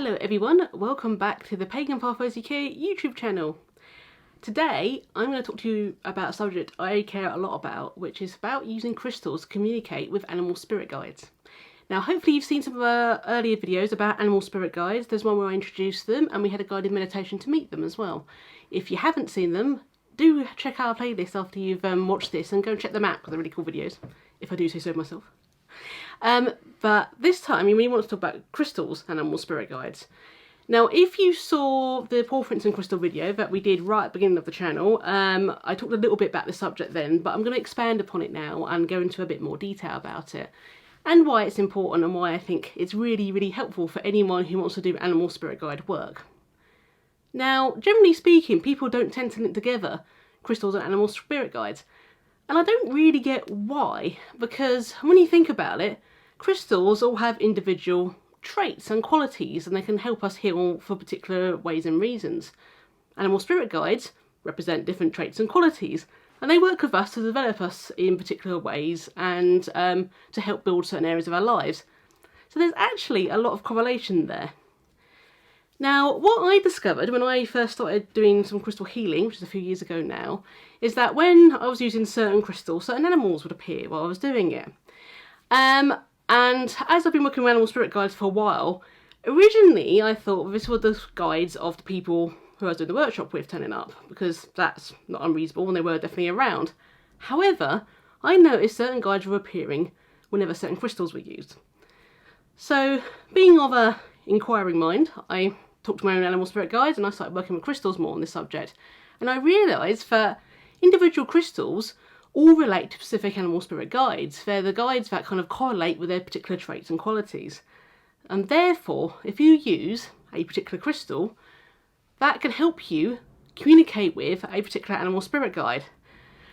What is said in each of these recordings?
Hello everyone, welcome back to the Pagan Pathways UK YouTube channel. Today I'm going to talk to you about a subject I care a lot about, which is about using crystals to communicate with animal spirit guides. Now hopefully you've seen some of our earlier videos about animal spirit guides. There's one where I introduced them and we had a guided meditation to meet them as well. If you haven't seen them, do check out our playlist after you've watched this and go and check them out because they're really cool videos, if I do say so myself. But this time we really want to talk about crystals and animal spirit guides. Now if you saw the porphyrin and crystal video that we did right at the beginning of the channel, I talked a little bit about the subject then, but I'm going to expand upon it now and go into a bit more detail about it and why it's important and why I think it's really helpful for anyone who wants to do animal spirit guide work. Now generally speaking, people don't tend to link together crystals and animal spirit guides. And I don't really get why, because when you think about it, crystals all have individual traits and qualities and they can help us heal for particular ways and reasons. Animal spirit guides represent different traits and qualities and they work with us to develop us in particular ways and to help build certain areas of our lives. So there's actually a lot of correlation there. Now, what I discovered when I first started doing some crystal healing, which is a few years ago now, is that when I was using certain crystals, certain animals would appear while I was doing it. And as I've been working with animal spirit guides for a while, originally I thought this were the guides of the people who I was doing the workshop with turning up, because that's not unreasonable and they were definitely around. However, I noticed certain guides were appearing whenever certain crystals were used. So, being of an inquiring mind, I talked to my own animal spirit guides and I started working with crystals more on this subject. And I realised that individual crystals all relate to specific animal spirit guides. They're the guides that kind of correlate with their particular traits and qualities. And therefore, if you use a particular crystal, that can help you communicate with a particular animal spirit guide.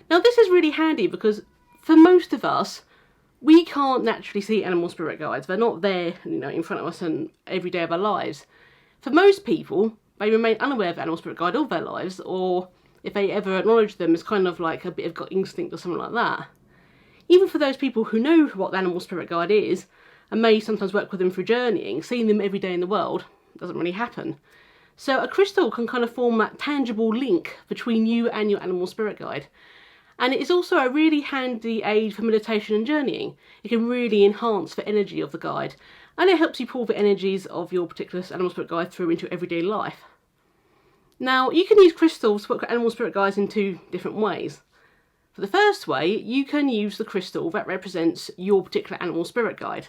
Now this is really handy because for most of us, we can't naturally see animal spirit guides. They're not there, in front of us and every day of our lives. For most people, they remain unaware of animal spirit guide all their lives, or if they ever acknowledge them, it's kind of like a bit of gut instinct or something like that. Even for those people who know what the animal spirit guide is, and may sometimes work with them through journeying, seeing them every day in the world doesn't really happen. So a crystal can kind of form that tangible link between you and your animal spirit guide. And it is also a really handy aid for meditation and journeying. It can really enhance the energy of the guide, and it helps you pull the energies of your particular animal spirit guide through into everyday life. Now, you can use crystals to work with animal spirit guides in two different ways. For the first way, you can use the crystal that represents your particular animal spirit guide.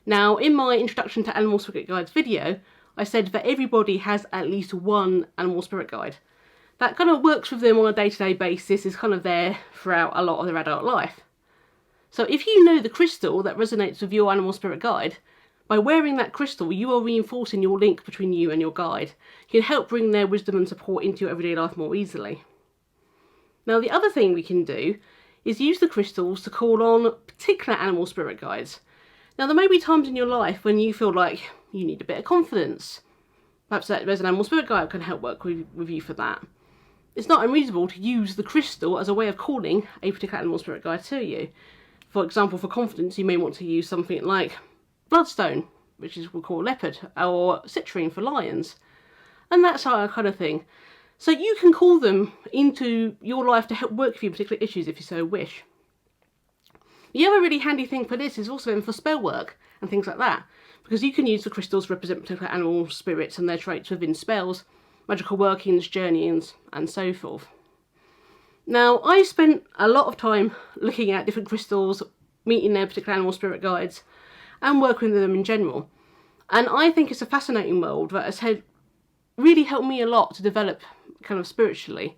Now, in my introduction to animal spirit guides video, I said that everybody has at least one animal spirit guide. That kind of works with them on a day-to-day basis, is kind of there throughout a lot of their adult life. So if you know the crystal that resonates with your animal spirit guide, by wearing that crystal you are reinforcing your link between you and your guide. You can help bring their wisdom and support into your everyday life more easily. Now the other thing we can do is use the crystals to call on particular animal spirit guides. Now there may be times in your life when you feel like you need a bit of confidence. Perhaps there's an animal spirit guide that can help work with you for that. It's not unreasonable to use the crystal as a way of calling a particular animal spirit guide to you. For example, for confidence, you may want to use something like bloodstone, which is what we call leopard, or citrine for lions. And that kind of thing. So you can call them into your life to help work with you particular issues if you so wish. The other really handy thing for this is also for spell work and things like that, because you can use the crystals to represent particular animal spirits and their traits within spells, magical workings, journeyings, and so forth. Now, I spent a lot of time looking at different crystals, meeting their particular animal spirit guides, and working with them in general. And I think it's a fascinating world that has really helped me a lot to develop kind of spiritually.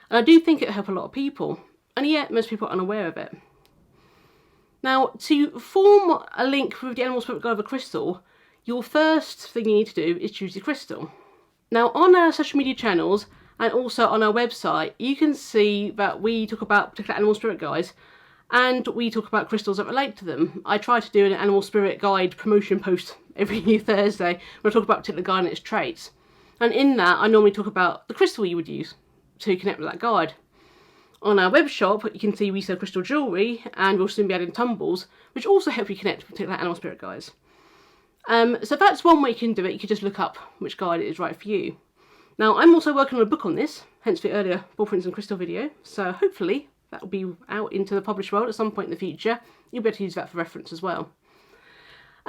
And I do think it'll help a lot of people, and yet most people are unaware of it. Now, to form a link with the animal spirit guide of a crystal, your first thing you need to do is choose your crystal. Now on our social media channels and also on our website, you can see that we talk about particular animal spirit guides and we talk about crystals that relate to them. I try to do an animal spirit guide promotion post every new Thursday where I talk about a particular guide and its traits. And in that I normally talk about the crystal you would use to connect with that guide. On our web shop you can see we sell crystal jewellery and we'll soon be adding tumbles which also help you connect with particular animal spirit guides. So that's one way you can do it. You can just look up which guide it is right for you. Now, I'm also working on a book on this, hence the earlier ball prints and crystal video. So hopefully that will be out into the published world at some point in the future. You'll be able to use that for reference as well.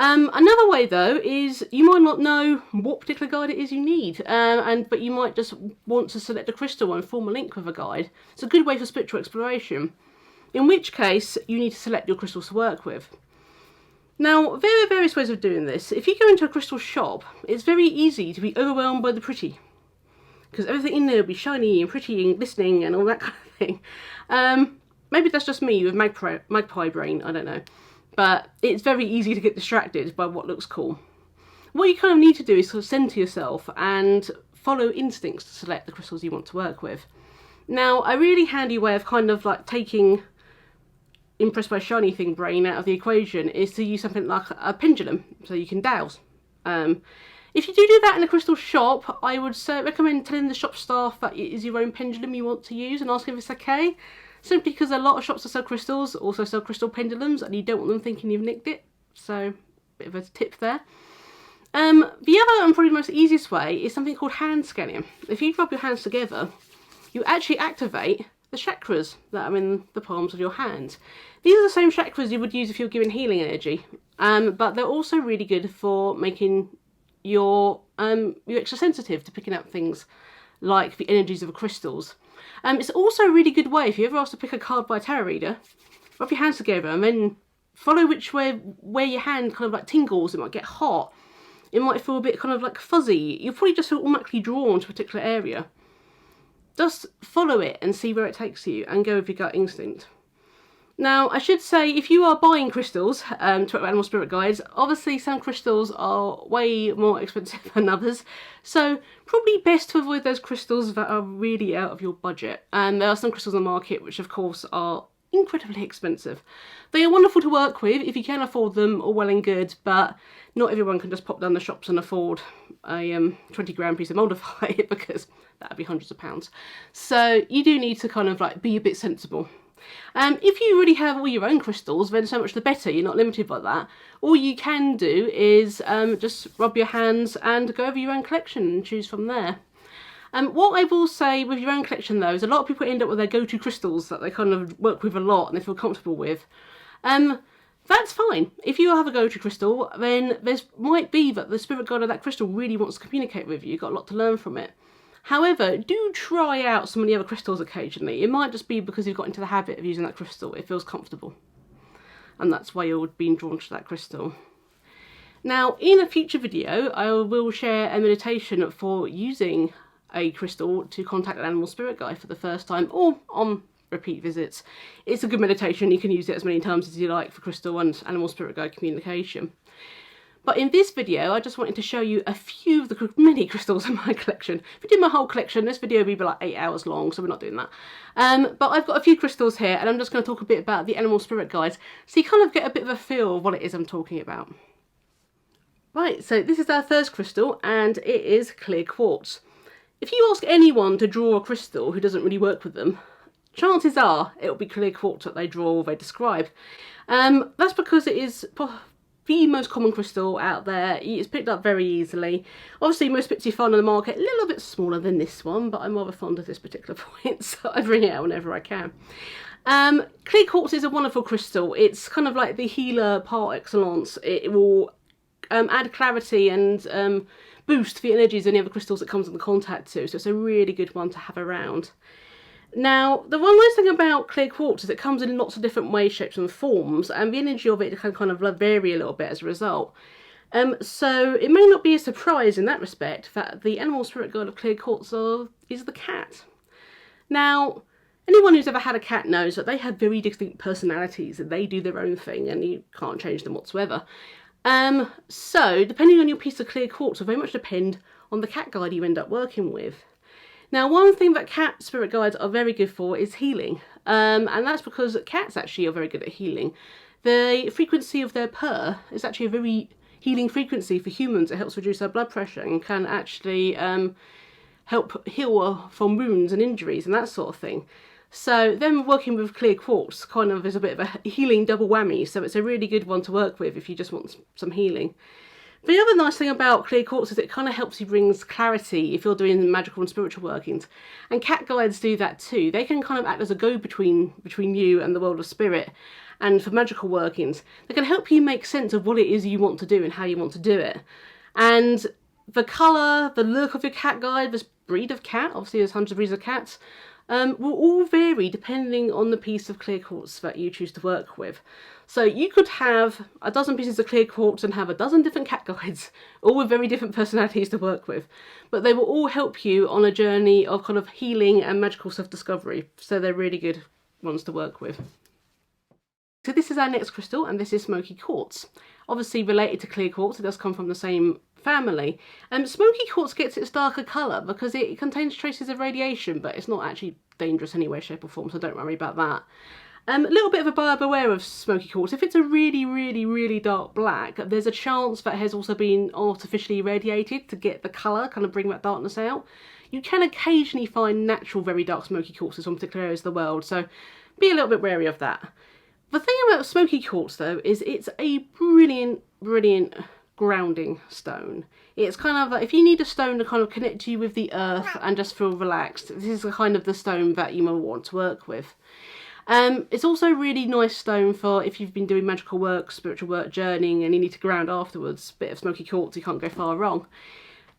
Another way though is you might not know what particular guide it is you need, but you might just want to select a crystal and form a link with a guide. It's a good way for spiritual exploration, in which case you need to select your crystals to work with. Now, there are various ways of doing this. If you go into a crystal shop, it's very easy to be overwhelmed by the pretty, because everything in there will be shiny and pretty and glistening and all that kind of thing. Maybe that's just me with magpie brain, I don't know. But it's very easy to get distracted by what looks cool. What you kind of need to do is sort of centre yourself and follow instincts to select the crystals you want to work with. Now, a really handy way of kind of like taking impressed by shiny thing brain out of the equation is to use something like a pendulum, so you can dowse. If you do that in a crystal shop, I would recommend telling the shop staff that it is your own pendulum you want to use and ask if it's okay. Simply because a lot of shops that sell crystals also sell crystal pendulums and you don't want them thinking you've nicked it. So, bit of a tip there. The other and probably most easiest way is something called hand scanning. If you rub your hands together, you actually activate the chakras that are in the palms of your hands. These are the same chakras you would use if you're giving healing energy, but they're also really good for making you're extra sensitive to picking up things like the energies of crystals. It's also a really good way, if you ever asked to pick a card by a tarot reader, rub your hands together and then follow which way where your hand kind of like tingles. It might get hot, it might feel a bit kind of like fuzzy. You'll probably just feel automatically drawn to a particular area. Just follow it and see where it takes you and go with your gut instinct. Now, I should say, if you are buying crystals to animal spirit guides, obviously some crystals are way more expensive than others, so probably best to avoid those crystals that are really out of your budget. And there are some crystals on the market which, of course, are incredibly expensive. They are wonderful to work with if you can afford them, all well and good, but not everyone can just pop down the shops and afford a 20 grand piece of moldavite because that would be hundreds of pounds. So you do need to kind of like be a bit sensible. If you really have all your own crystals, then so much the better. You're not limited by that. All you can do is just rub your hands and go over your own collection and choose from there. What I will say with your own collection though is a lot of people end up with their go-to crystals that they kind of work with a lot and they feel comfortable with. That's fine. If you have a go-to crystal, then there might be that the spirit guide of that crystal really wants to communicate with you. You've got a lot to learn from it. However, do try out some of the other crystals occasionally. It might just be because you've got into the habit of using that crystal. It feels comfortable. And that's why you're being drawn to that crystal. Now, in a future video, I will share a meditation for using a crystal to contact an animal spirit guide for the first time or on repeat visits. It's a good meditation. You can use it as many times as you like for crystal and animal spirit guide communication. But in this video, I just wanted to show you a few of the many crystals in my collection. If we did my whole collection, this video would be like 8 hours long, so we're not doing that. But I've got a few crystals here, and I'm just going to talk a bit about the animal spirit guides, so you kind of get a bit of a feel of what it is I'm talking about. Right, so this is our first crystal, and it is clear quartz. If you ask anyone to draw a crystal who doesn't really work with them, chances are it'll be clear quartz that they draw or they describe. That's because it is the most common crystal out there. It's picked up very easily. Obviously most bits you find on the market a little bit smaller than this one, but I'm rather fond of this particular point, so I bring it out whenever I can. Clear quartz is a wonderful crystal. It's kind of like the healer par excellence. It will add clarity and boost the energies of any other crystals it comes into contact to, so it's a really good one to have around. Now, the one nice thing about clear quartz is it comes in lots of different ways, shapes and forms, and the energy of it can kind of vary a little bit as a result. So it may not be a surprise in that respect that the animal spirit guide of clear quartz is the cat. Now, anyone who's ever had a cat knows that they have very distinct personalities and they do their own thing and you can't change them whatsoever. So, depending on your piece of clear quartz will very much depend on the cat guide you end up working with. Now, one thing that cat spirit guides are very good for is healing, and that's because cats actually are very good at healing. The frequency of their purr is actually a very healing frequency for humans. It helps reduce their blood pressure and can actually help heal from wounds and injuries and that sort of thing. So them working with clear quartz kind of is a bit of a healing double whammy, so it's a really good one to work with if you just want some healing. The other nice thing about clear quartz is it kind of helps you bring clarity if you're doing magical and spiritual workings. And cat guides do that too. They can kind of act as a go-between between you and the world of spirit. And for magical workings, they can help you make sense of what it is you want to do and how you want to do it. And the colour, the look of your cat guide, this breed of cat, obviously there's hundreds of breeds of cats, will all vary depending on the piece of clear quartz that you choose to work with. So you could have a dozen pieces of clear quartz and have a dozen different cat guides, all with very different personalities to work with. But they will all help you on a journey of kind of healing and magical self-discovery. So they're really good ones to work with. So this is our next crystal, and this is Smoky Quartz. Obviously related to clear quartz, it does come from the same family. Smoky Quartz gets its darker colour because it contains traces of radiation, but it's not actually dangerous in any way, shape or form, so don't worry about that. A little bit of a buyer beware of Smoky Quartz. If it's a really dark black, there's a chance that it has also been artificially irradiated to get the colour, kind of bring that darkness out. You can occasionally find natural very dark Smoky Quartzes from particular areas of the world, so be a little bit wary of that. The thing about Smoky Quartz though is it's a brilliant grounding stone. It's kind of like, if you need a stone to kind of connect you with the earth and just feel relaxed, this is kind of the stone that you will want to work with. It's also a really nice stone for if you've been doing magical work, spiritual work, journeying, and you need to ground afterwards. Bit of Smoky Quartz, you can't go far wrong.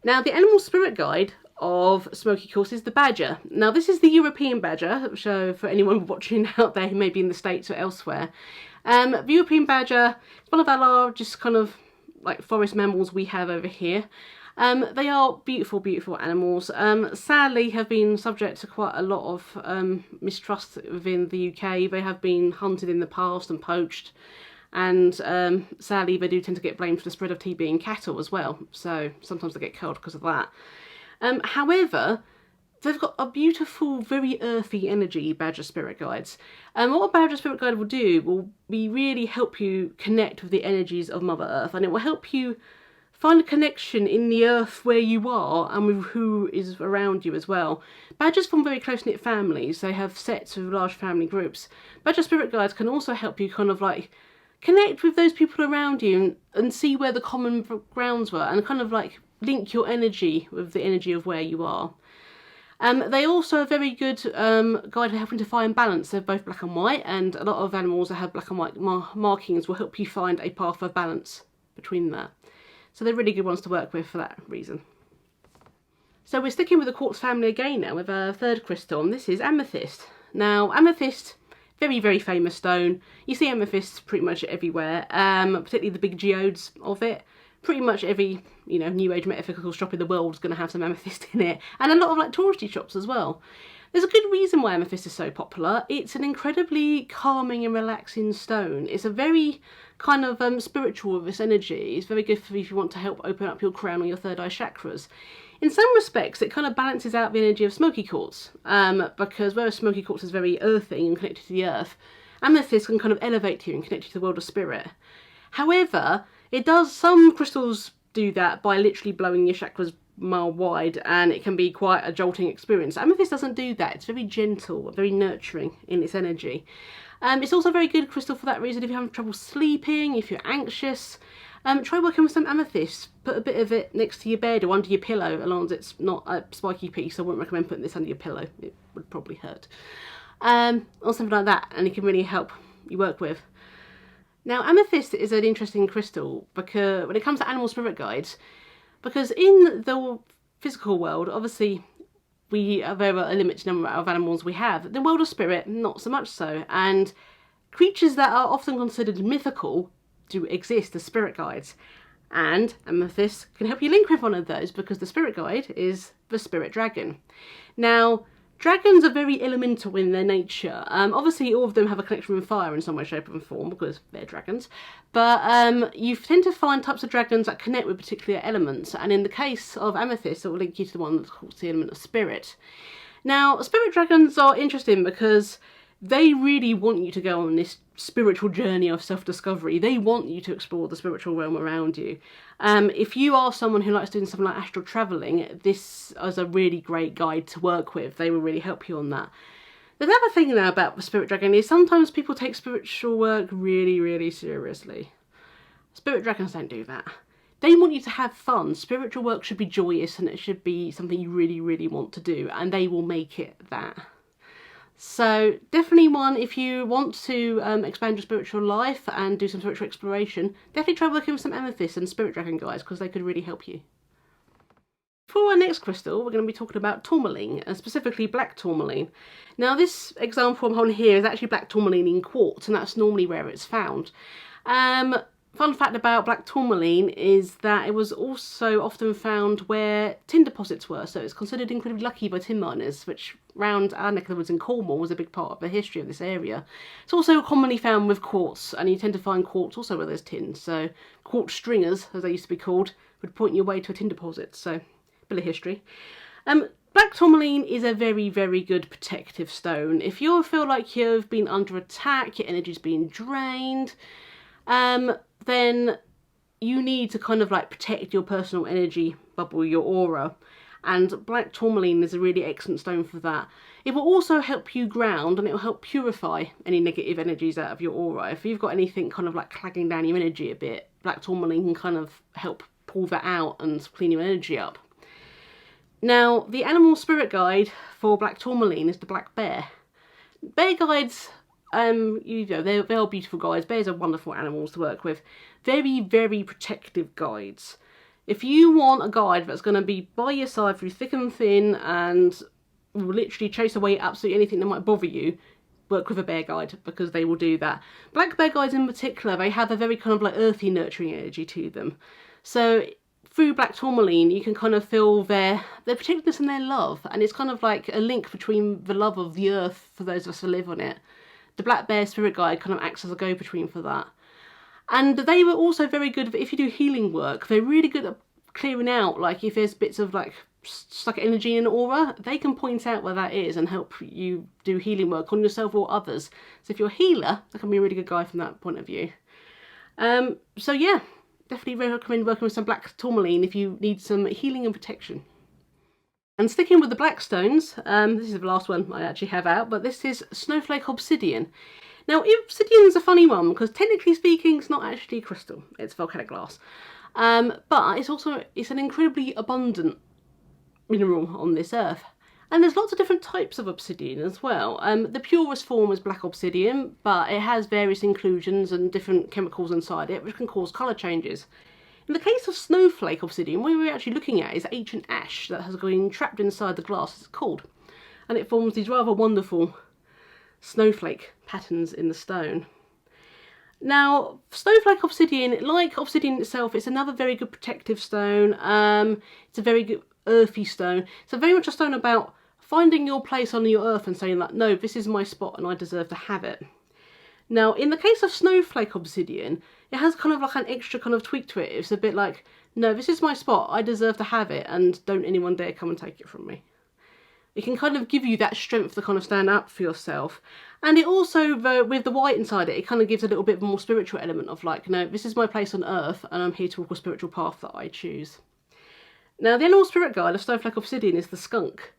Now the animal spirit guide of Smoky Quartz is the badger. Now this is the European badger, so for anyone watching out there who may be in the States or elsewhere. The European badger is one of our largest kind of like forest mammals we have over here. They are beautiful animals. Sadly have been subject to quite a lot of mistrust within the UK. They have been hunted in the past and poached, and sadly they do tend to get blamed for the spread of TB in cattle as well, so sometimes they get killed because of that. However, they've got a beautiful, very earthy energy, badger spirit guides. What a badger spirit guide will do will really help you connect with the energies of Mother Earth, and it will help you find a connection in the earth where you are and with who is around you as well. Badgers form very close-knit families. They have sets of large family groups. Badger spirit guides can also help you kind of like connect with those people around you and see where the common grounds were and kind of like link your energy with the energy of where you are. They also are very good guide for helping to find balance. They're both black and white, and a lot of animals that have black and white markings will help you find a path of balance between that. So they're really good ones to work with for that reason. So we're sticking with the quartz family again now with our third crystal, and this is Amethyst. Now Amethyst, very famous stone. You see amethyst pretty much everywhere, particularly the big geodes of it. Pretty much every, new age metaphysical shop in the world is going to have some amethyst in it, and a lot of like touristy shops as well. There's a good reason why amethyst is so popular. It's an incredibly calming and relaxing stone. It's a very kind of spiritual with its energy. It's very good for if you want to help open up your crown or your third eye chakras. In some respects, it kind of balances out the energy of Smoky Quartz, because whereas Smoky Quartz is very earthing and connected to the earth, amethyst can kind of elevate you and connect you to the world of spirit. However, some crystals do that by literally blowing your chakras mile wide, and it can be quite a jolting experience. Amethyst doesn't do that. It's very gentle, very nurturing in its energy. It's also a very good crystal for that reason if you're having trouble sleeping, if you're anxious. Try working with some amethyst. Put a bit of it next to your bed or under your pillow, as long as it's not a spiky piece. I wouldn't recommend putting this under your pillow. It would probably hurt. Or something like that, and it can really help you work with. Now amethyst is an interesting crystal because when it comes to animal spirit guides, because in the physical world, obviously we have a limited number of animals we have. The world of spirit, not so much so, and creatures that are often considered mythical do exist as spirit guides, and amethyst can help you link with one of those because the spirit guide is the spirit dragon. Now dragons are very elemental in their nature. Obviously all of them have a connection with fire in some way, shape and form because they're dragons. But you tend to find types of dragons that connect with particular elements. And in the case of amethyst, it will link you to the one that's called the element of spirit. Now, spirit dragons are interesting because they really want you to go on this spiritual journey of self-discovery. They want you to explore the spiritual realm around you. If you are someone who likes doing something like astral travelling, this is a really great guide to work with. They will really help you on that. The other thing now about the spirit dragon is sometimes people take spiritual work really seriously. Spirit dragons don't do that. They want you to have fun. Spiritual work should be joyous and it should be something you really, really want to do, and they will make it that. So definitely one, if you want to expand your spiritual life and do some spiritual exploration, definitely try working with some amethyst and spirit dragon guys, because they could really help you. For our next crystal, we're going to be talking about tourmaline, and specifically black tourmaline. Now this example I'm holding here is actually black tourmaline in quartz, and that's normally where it's found. Fun fact about black tourmaline is that it was also often found where tin deposits were, so it's considered incredibly lucky by tin miners, which round our neck of the woods in Cornwall was a big part of the history of this area. It's also commonly found with quartz, and you tend to find quartz also where there's tin, so quartz stringers, as they used to be called, would point your way to a tin deposit, so bit of history. Black tourmaline is a very, very good protective stone. If you feel like you've been under attack, your energy's being drained, then you need to kind of like protect your personal energy bubble, your aura, and black tourmaline is a really excellent stone for that. It will also help you ground, and it will help purify any negative energies out of your aura. If you've got anything kind of like clagging down your energy a bit, black tourmaline can kind of help pull that out and clean your energy up. Now, the animal spirit guide for black tourmaline is the black bear. Bear guides, you know, they're beautiful guides. Bears are wonderful animals to work with. Very, very protective guides. If you want a guide that's going to be by your side through thick and thin and will literally chase away absolutely anything that might bother you, work with a bear guide, because they will do that. Black bear guides in particular, they have a very kind of like earthy, nurturing energy to them. So through black tourmaline, you can kind of feel their protectiveness and their love, and it's kind of like a link between the love of the earth for those of us who live on it. The black bear spirit guide kind of acts as a go-between for that. And they were also very good, if you do healing work, they're really good at clearing out, like if there's bits of like stuck energy in an aura, they can point out where that is and help you do healing work on yourself or others. So if you're a healer, that can be a really good guide from that point of view. So yeah, definitely recommend working with some black tourmaline if you need some healing and protection. And sticking with the black stones, this is the last one I actually have out, but this is Snowflake Obsidian. Now, obsidian's a funny one because technically speaking, it's not actually a crystal; it's volcanic glass. But it's an incredibly abundant mineral on this earth, and there's lots of different types of obsidian as well. The purest form is black obsidian, but it has various inclusions and different chemicals inside it, which can cause colour changes. In the case of Snowflake Obsidian, what we're actually looking at is ancient ash that has been trapped inside the glass, it's called, and it forms these rather wonderful snowflake patterns in the stone. Now, Snowflake Obsidian, like obsidian itself, it's another very good protective stone. It's a very good earthy stone. It's very much a stone about finding your place on your earth and saying that, no, this is my spot and I deserve to have it. Now, in the case of Snowflake Obsidian, it has kind of like an extra kind of tweak to it. It's a bit like, no, this is my spot, I deserve to have it, and don't anyone dare come and take it from me. It can kind of give you that strength to kind of stand up for yourself. And it also, with the white inside it, it kind of gives a little bit more spiritual element of like, no, this is my place on earth and I'm here to walk a spiritual path that I choose. Now, the animal spirit guide of Snowflake Obsidian is the skunk.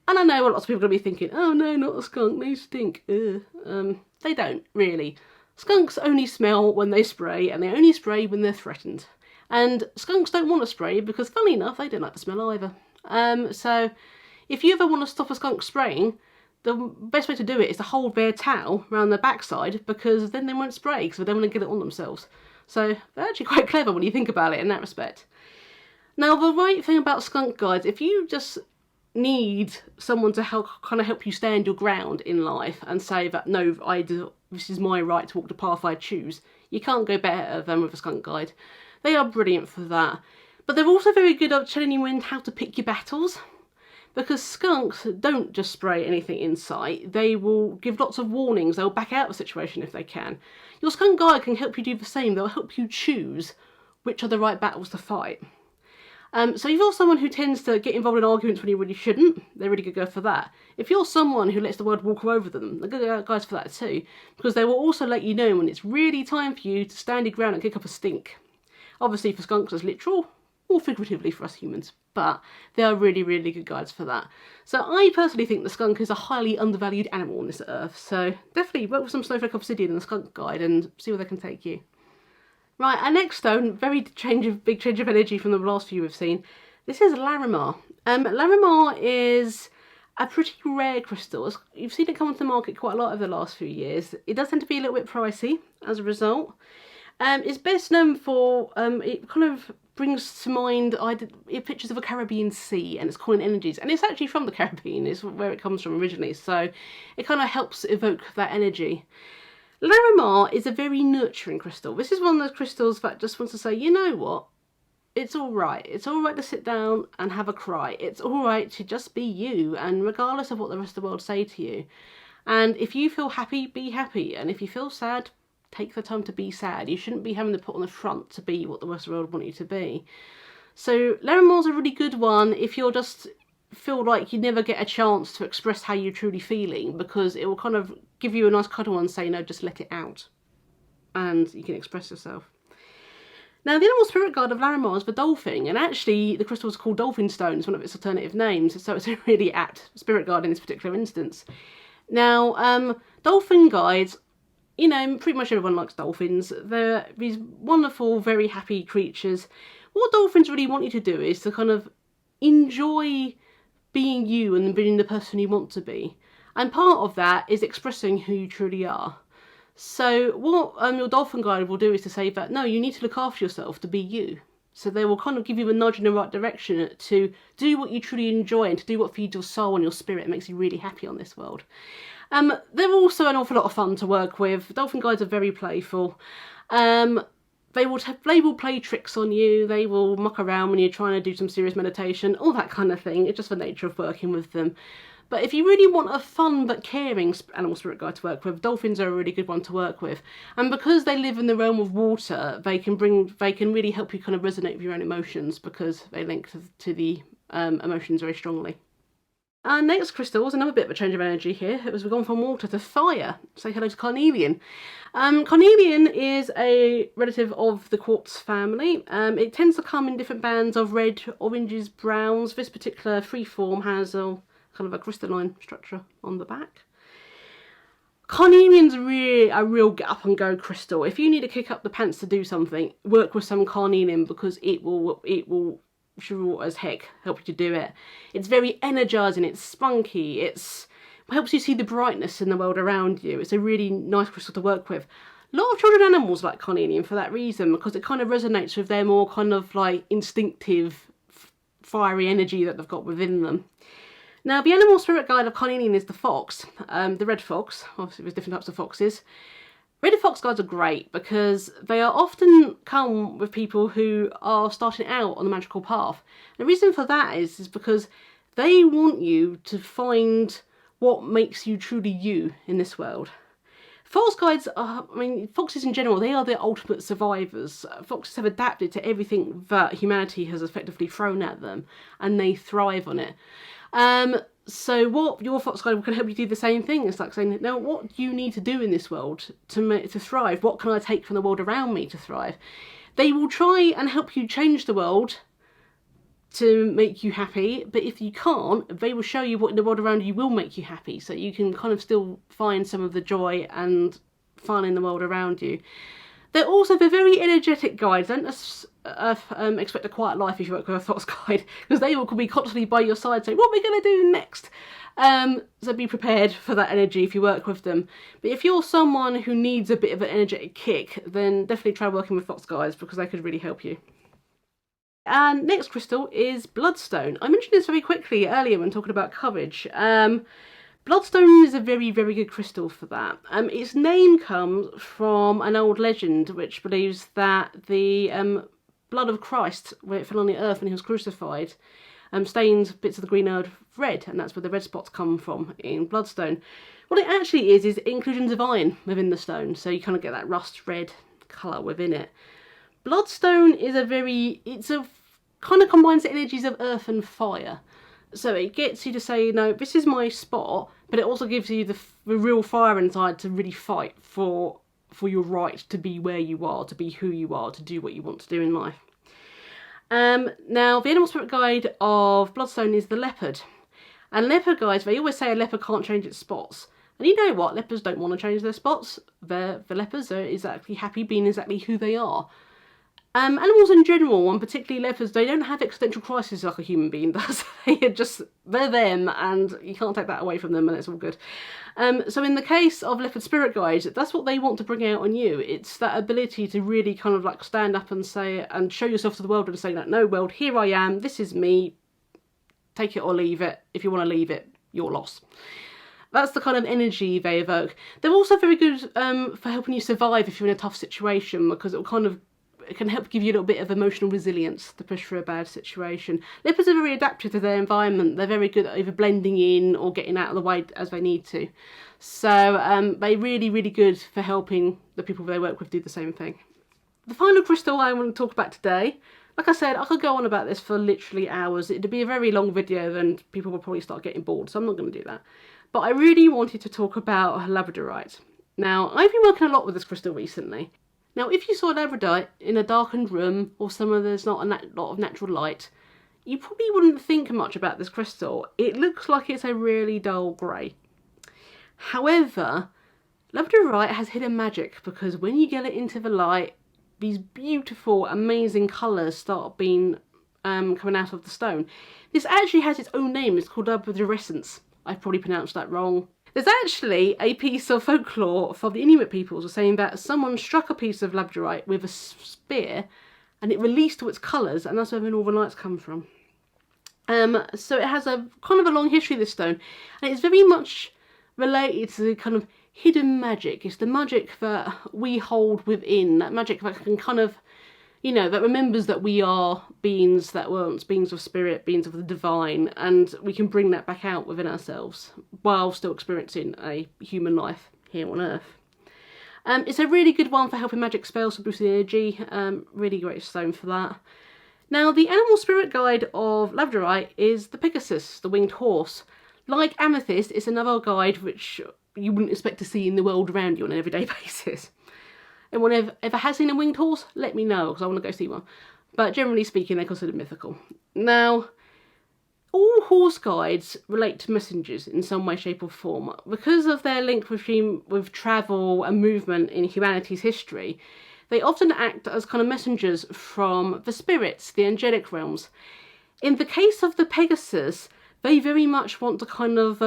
And I know lots of people are going to be thinking, oh no, not a skunk, they stink. They don't, really. Skunks only smell when they spray, and they only spray when they're threatened. And skunks don't want to spray because, funny enough, they don't like the smell either. So if you ever want to stop a skunk spraying, the best way to do it is to hold their towel around their backside, because then they won't spray because they don't want to get it on themselves. So they're actually quite clever when you think about it in that respect. Now, the right thing about skunk guides, if you just need someone to help you stand your ground in life and say that, no, this is my right to walk the path I choose, you can't go better than with a skunk guide. They are brilliant for that. But they're also very good at telling you how to pick your battles, because skunks don't just spray anything in sight. They will give lots of warnings. They'll back out of the situation if they can. Your skunk guide can help you do the same. They'll help you choose which are the right battles to fight. So if you're someone who tends to get involved in arguments when you really shouldn't, they're really good for that. If you're someone who lets the world walk over them, they're good guys for that too, because they will also let you know when it's really time for you to stand your ground and kick up a stink. Obviously for skunks it's literal, or figuratively for us humans, but they are really, really good guides for that. So I personally think the skunk is a highly undervalued animal on this earth, so definitely work with some Snowflake Obsidian and the skunk guide and see where they can take you. Right, our next stone, big change of energy from the last few we've seen. This is larimar. Larimar is a pretty rare crystal. You've seen it come onto the market quite a lot over the last few years. It does tend to be a little bit pricey as a result. It's best known for, it kind of brings to mind pictures of a Caribbean sea and its calling energies. And it's actually from the Caribbean, it's where it comes from originally. So it kind of helps evoke that energy. Larimar is a very nurturing crystal. This is one of those crystals that just wants to say, you know what? It's alright. It's alright to sit down and have a cry. It's alright to just be you, and regardless of what the rest of the world say to you. And if you feel happy, be happy. And if you feel sad, take the time to be sad. You shouldn't be having to put on the front to be what the rest of the world want you to be. So Larimar's a really good one if you're just feel like you never get a chance to express how you're truly feeling, because it will kind of give you a nice cuddle and say, no, just let it out. And you can express yourself. Now, the animal spirit guide of Larimar is the dolphin, and actually the crystal is called dolphin stone. It's one of its alternative names, so it's a really apt spirit guide in this particular instance. Now, dolphin guides, you know, pretty much everyone likes dolphins. They're these wonderful, very happy creatures. What dolphins really want you to do is to kind of enjoy being you and being the person you want to be. And part of that is expressing who you truly are. So what your dolphin guide will do is to say that, no, you need to look after yourself to be you. So they will kind of give you a nudge in the right direction to do what you truly enjoy and to do what feeds your soul and your spirit and makes you really happy on this world. They're also an awful lot of fun to work with. Dolphin guides are very playful. They will play tricks on you. They will muck around when you're trying to do some serious meditation, all that kind of thing. It's just the nature of working with them. But if you really want a fun but caring animal spirit guide to work with, dolphins are a really good one to work with. And because they live in the realm of water, they can really help you kind of resonate with your own emotions, because they link to the emotions very strongly. Our next crystal was another bit of a change of energy here. We've gone from water to fire. Say hello to carnelian. Carnelian is a relative of the quartz family. It tends to come in different bands of red, oranges, browns. This particular freeform has a kind of a crystalline structure on the back. Carnelian's really a real get up and go crystal. If you need to kick up the pants to do something, work with some carnelian, because it will sure as heck help you to do it. It's very energizing, it's spunky, it helps you see the brightness in the world around you. It's a really nice crystal to work with. A lot of children animals like carnelian for that reason, because it kind of resonates with their more kind of like instinctive fiery energy that they've got within them. Now, the animal spirit guide of carnelian is the fox, the red fox. Obviously there's different types of foxes. Red fox guides are great because they are often come with people who are starting out on the magical path. The reason for that is because they want you to find what makes you truly you in this world. Fox guides are, foxes in general, they are the ultimate survivors. Foxes have adapted to everything that humanity has effectively thrown at them, and they thrive on it. So what your fox guide can help you do the same thing. It's like saying, now what do you need to do in this world to thrive? What can I take from the world around me to thrive? They will try and help you change the world to make you happy, but if you can't, they will show you what in the world around you will make you happy, so you can kind of still find some of the joy and fun in the world around you. They're very energetic guides. Don't expect a quiet life if you work with a fox guide, because they will be constantly by your side saying, what are we going to do next? So be prepared for that energy if you work with them. But if you're someone who needs a bit of an energetic kick, then definitely try working with fox guides, because they could really help you. And next crystal is bloodstone. I mentioned this very quickly earlier when talking about courage. Bloodstone is a very, very good crystal for that. Its name comes from an old legend which believes that the blood of Christ, when it fell on the earth when he was crucified, stains bits of the green earth red, and that's where the red spots come from in bloodstone. What it actually is inclusions of iron within the stone, so you kind of get that rust red colour within it. Bloodstone is kind of combines the energies of earth and fire. So it gets you to say, no, this is my spot, but it also gives you the real fire inside to really fight for your right to be where you are, to be who you are, to do what you want to do in life. Now, the animal spirit guide of bloodstone is the leopard. And leopard guides, they always say a leopard can't change its spots. And you know what? Leopards don't want to change their spots. The leopards are exactly happy being exactly who they are. Animals in general, and particularly leopards, they don't have existential crises like a human being does. They're them, and you can't take that away from them, and it's all good. So in the case of leopard spirit guides, that's what they want to bring out on you. It's that ability to really kind of like stand up and say, and show yourself to the world and say like, no world, here I am, this is me, take it or leave it. If you want to leave it, your loss. That's the kind of energy they evoke. They're also very good for helping you survive if you're in a tough situation, because it can help give you a little bit of emotional resilience to push through a bad situation. Leopards are very adaptive to their environment. They're very good at either blending in or getting out of the way as they need to. So they're really, really good for helping the people they work with do the same thing. The final crystal I want to talk about today, like I said, I could go on about this for literally hours. It'd be a very long video and people would probably start getting bored, so I'm not going to do that. But I really wanted to talk about labradorite. Now, I've been working a lot with this crystal recently. Now, if you saw labradorite in a darkened room or somewhere there's not a lot of natural light, you probably wouldn't think much about this crystal. It looks like it's a really dull grey. However, labradorite has hidden magic, because when you get it into the light, these beautiful, amazing colours start being coming out of the stone. This actually has its own name. It's called labradorescence. I probably pronounced that wrong. There's actually a piece of folklore from the Inuit peoples saying that someone struck a piece of labradorite with a spear and it released all its colours, and that's where the Northern Lights come from. So it has a kind of a long history, this stone, and it's very much related to the kind of hidden magic. It's the magic that we hold within, that magic that can kind of, you know, that remembers that we are beings that weren't beings of spirit, beings of the divine, and we can bring that back out within ourselves while still experiencing a human life here on Earth. It's a really good one for helping magic spells, for boosting energy. Really great stone for that. Now, the animal spirit guide of labradorite is the Pegasus, the winged horse. Like Amethyst, it's another guide which you wouldn't expect to see in the world around you on an everyday basis. Anyone ever has seen a winged horse, let me know, because I want to go see one. But generally speaking, they're considered mythical. Now, all horse guides relate to messengers in some way, shape or form. Because of their link with travel and movement in humanity's history, they often act as kind of messengers from the spirits, the angelic realms. In the case of the Pegasus, they very much want to kind of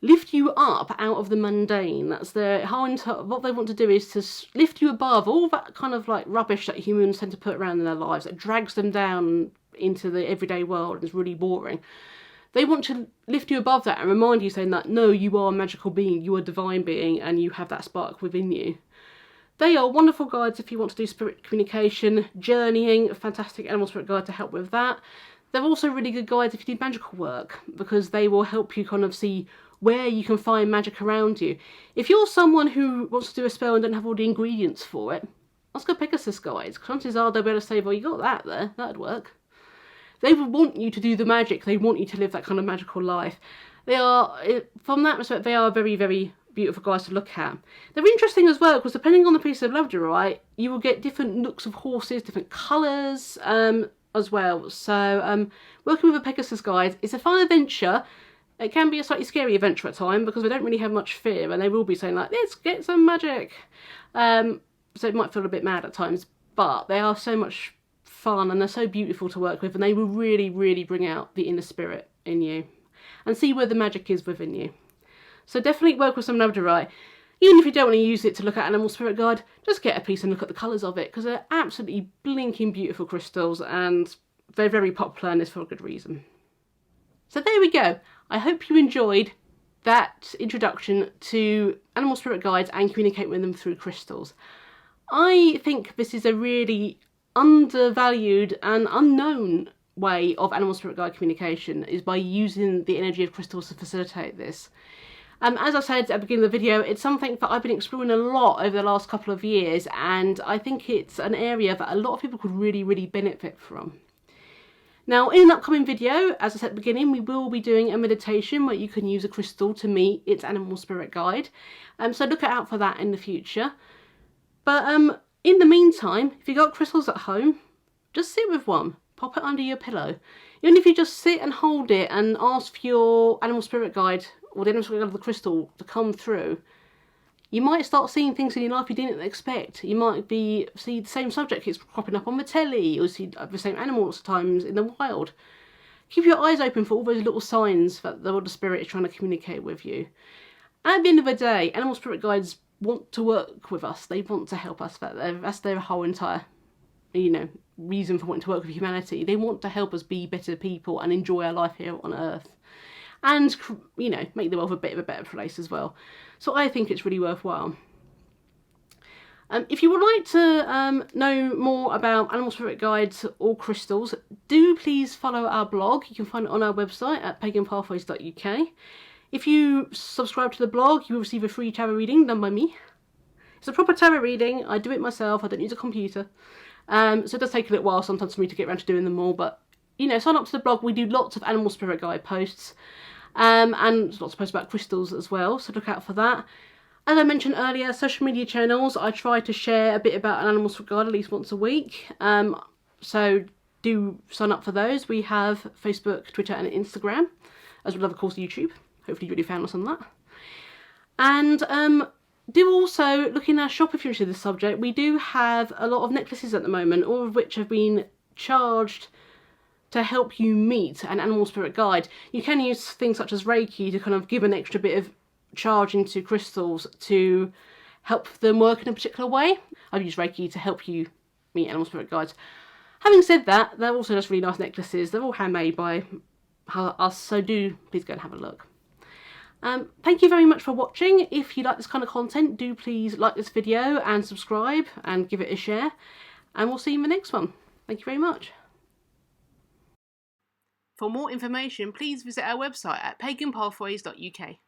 lift you up out of the mundane. That's their what they want to do, is to lift you above all that kind of like rubbish that humans tend to put around in their lives that drags them down into the everyday world and is really boring. They want to lift you above that and remind you, saying that no, you are a magical being, you are a divine being, and you have that spark within you. They are wonderful guides if you want to do spirit communication, journeying, a fantastic animal spirit guide to help with that. They're also really good guides if you do magical work, because they will help you kind of see where you can find magic around you. If you're someone who wants to do a spell and don't have all the ingredients for it, ask a Pegasus guide. Chances are they'll be able to say, well, you got that there, that'd work. They would want you to do the magic. They want you to live that kind of magical life. They are, from that respect, they are very, very beautiful guys to look at. They're interesting as well, because depending on the piece of labradorite, you will get different looks of horses, different colours as well. So working with a Pegasus guide is a fun adventure. It can be a slightly scary adventure at times, because they don't really have much fear, and they will be saying like, let's get some magic. So it might feel a bit mad at times, but they are so much fun and they're so beautiful to work with, and they will really, really bring out the inner spirit in you and see where the magic is within you. So definitely work with some labradorite. Even if you don't want to use it to look at animal spirit guide, just get a piece and look at the colours of it, because they're absolutely blinking beautiful crystals, and they're very popular, and it's for a good reason. So there we go. I hope you enjoyed that introduction to animal spirit guides and communicate with them through crystals. I think this is a really undervalued and unknown way of animal spirit guide communication, is by using the energy of crystals to facilitate this. As I said at the beginning of the video, it's something that I've been exploring a lot over the last couple of years, and I think it's an area that a lot of people could really, really benefit from. Now, in an upcoming video, as I said at the beginning, we will be doing a meditation where you can use a crystal to meet its animal spirit guide. So look out for that in the future. But in the meantime, if you've got crystals at home, just sit with one. Pop it under your pillow. Even if you just sit and hold it and ask for your animal spirit guide or the animal spirit guide of the crystal to come through, You might start seeing things in your life you didn't expect. You might see the same subject keeps cropping up on the telly, or see the same animal lots of times in the wild. Keep your eyes open for all those little signs that the Order Spirit is trying to communicate with you. At the end of the day, animal spirit guides want to work with us. They want to help us. That's their whole entire, reason for wanting to work with humanity. They want to help us be better people and enjoy our life here on Earth. And, make the world a bit of a better place as well. So I think it's really worthwhile. If you would like to know more about animal spirit guides or crystals, do please follow our blog. You can find it on our website at paganpathwaysuk. If you subscribe to the blog, you will receive a free tarot reading done by me. It's a proper tarot reading. I do it myself. I don't use a computer. So it does take a little while sometimes for me to get around to doing them all. But, sign up to the blog. We do lots of animal spirit guide posts. And lots of posts about crystals as well. So look out for that. As I mentioned earlier, social media channels, I try to share a bit about an animal spirit guide at least once a week. So do sign up for those. We have Facebook, Twitter and Instagram, as well as, of course, YouTube. Hopefully you already found us on that. And do also look in our shop if you're interested in this subject. We do have a lot of necklaces at the moment, all of which have been charged to help you meet an animal spirit guide. You can use things such as Reiki to kind of give an extra bit of charge into crystals to help them work in a particular way. I've used Reiki to help you meet animal spirit guides. Having said that, they're also just really nice necklaces. They're all handmade by us, so do please go and have a look. Thank you very much for watching. If you like this kind of content, do please like this video and subscribe and give it a share. And we'll see you in the next one. Thank you very much. For more information, please visit our website at paganpathwaysuk.